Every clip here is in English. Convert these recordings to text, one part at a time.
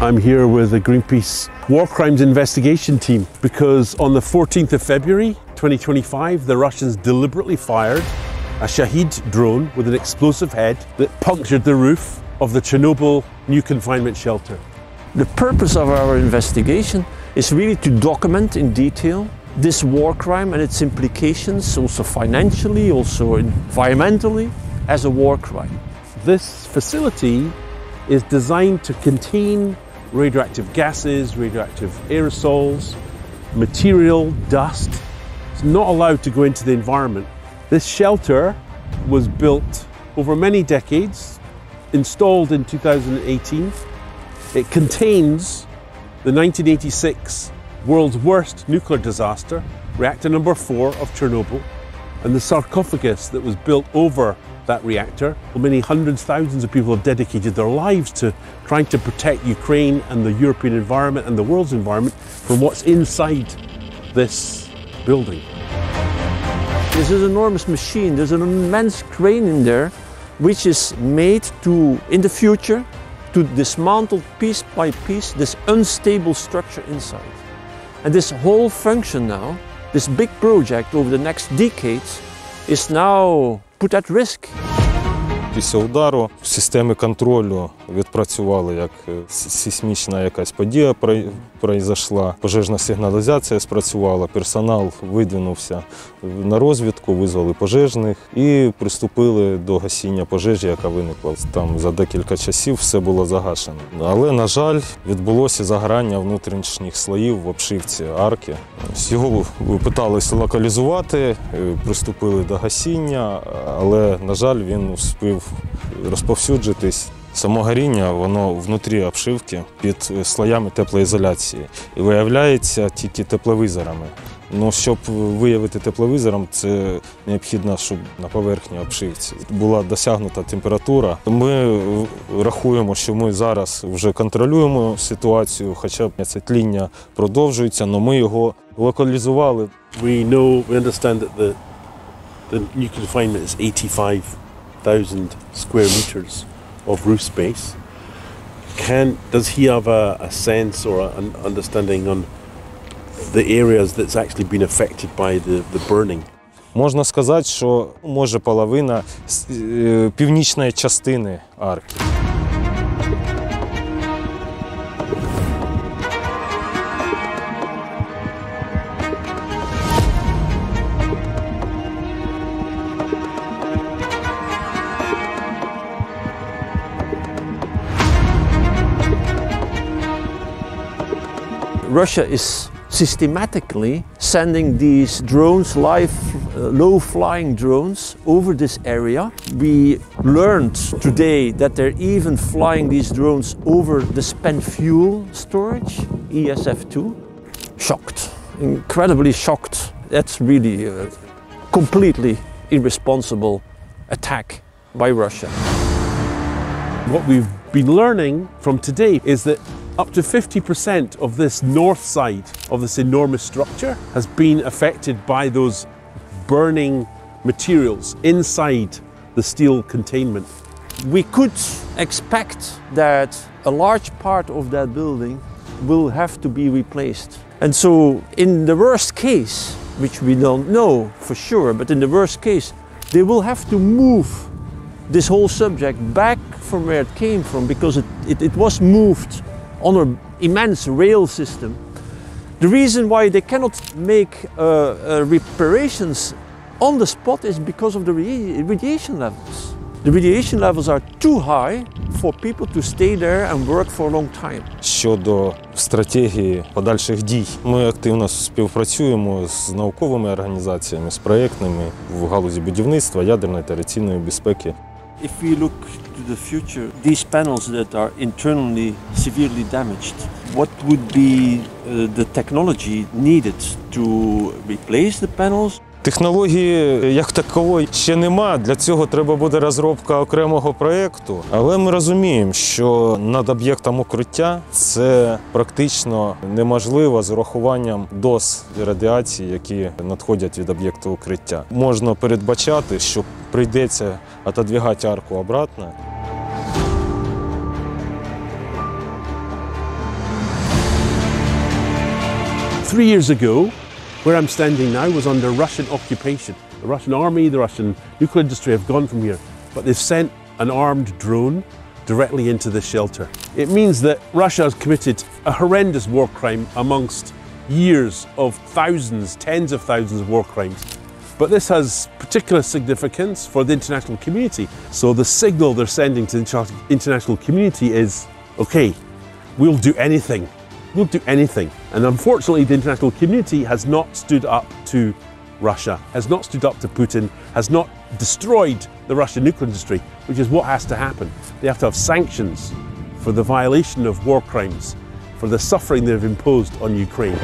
I'm here with the Greenpeace War Crimes Investigation Team because on the 14th of February 2025, the Russians deliberately fired a Shahed drone with an explosive head that punctured the roof of the Chernobyl new confinement shelter. The purpose of our investigation is really to document in detail this war crime and its implications, also financially, also environmentally, as a war crime. This facility is designed to contain radioactive gases, radioactive aerosols, material, dust. It's not allowed to go into the environment. This shelter was built over many decades, installed in 2018. It contains the 1986 world's worst nuclear disaster, reactor number 4 of Chernobyl, and the sarcophagus that was built over that reactor. Many hundreds, thousands of people have dedicated their lives to trying to protect Ukraine and the European environment and the world's environment from what's inside this building. This is an enormous machine. There's an immense crane in there, which is made to, in the future, to dismantle piece by piece this unstable structure inside. And this whole function now, this big project over the next decades, is now put at risk. Після удару системи контролю відпрацювали, як сейсмічна якась подія пройшла, пожежна сигналізація спрацювала, персонал видвинувся на розвідку, визвали пожежних і приступили до гасіння пожежі, яка виникла. Там за декілька часів все було загашено. Але, на жаль, відбулося загорання внутрішніх слоїв в обшивці арки. Його питалися локалізувати, приступили до гасіння, але, на жаль, він успів розповсюджитись. Само горіння, воно внутрі обшивки під слоями теплоізоляції і виявляється тільки тепловізорами. Ну, щоб виявити тепловізором, це необхідно, щоб на поверхні обшивці була досягнута температура. Ми рахуємо, що ми зараз вже контролюємо ситуацію, хоча це тління продовжується, але ми його локалізували. We understand that the new confinement is 85,000 square meters of roof space. Does he have a sense or an understanding on the areas that's actually been affected by the burning? Можна сказати, що може половина північної частини арки. Russia is systematically sending these drones, low-flying drones, over this area. We learned today that they're even flying these drones over the spent fuel storage, ESF2. Shocked, incredibly shocked. That's really a completely irresponsible attack by Russia. What we've been learning from today is that up to 50% of this north side of this enormous structure has been affected by those burning materials inside the steel containment. We could expect that a large part of that building will have to be replaced. And so in the worst case, which we don't know for sure, but in the worst case, they will have to move this whole subject back from where it came from, because it was moved on an immense rail system. The reason why they cannot make reparations on the spot is because of the radiation levels. The radiation levels are too high for people to stay there and work for a long time. Щодо стратегії подальших дій, ми активно співпрацюємо з науковими організаціями, з проєктними в галузі будівництва, ядерної та радіаційної безпеки. If we look to the future, these panels that are internally severely damaged, what would be the technology needed to replace the panels? Технології як такової ще нема, для цього треба буде розробка окремого проєкту. Але ми розуміємо, що над об'єктом укриття це практично неможливо з урахуванням доз радіації, які надходять від об'єкту укриття. Можна передбачати, що прийдеться отодвигати арку обратно. 3 years ago, where I'm standing now was under Russian occupation. The Russian army, the Russian nuclear industry have gone from here, but they've sent an armed drone directly into the shelter. It means that Russia has committed a horrendous war crime amongst years of thousands, tens of thousands of war crimes. But this has particular significance for the international community. So the signal they're sending to the international community is, okay, we'll do anything. We'll do anything. And unfortunately, the international community has not stood up to Russia, has not stood up to Putin, has not destroyed the Russian nuclear industry, which is what has to happen. They have to have sanctions for the violation of war crimes, for the suffering they've imposed on Ukraine.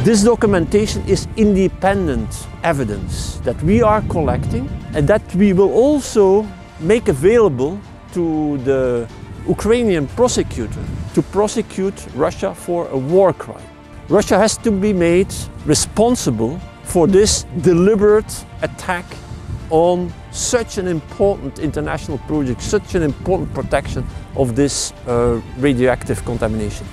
This documentation is independent evidence that we are collecting and that we will also make available to the Ukrainian prosecutor to prosecute Russia for a war crime. Russia has to be made responsible for this deliberate attack on such an important international project, such an important protection of this radioactive contamination.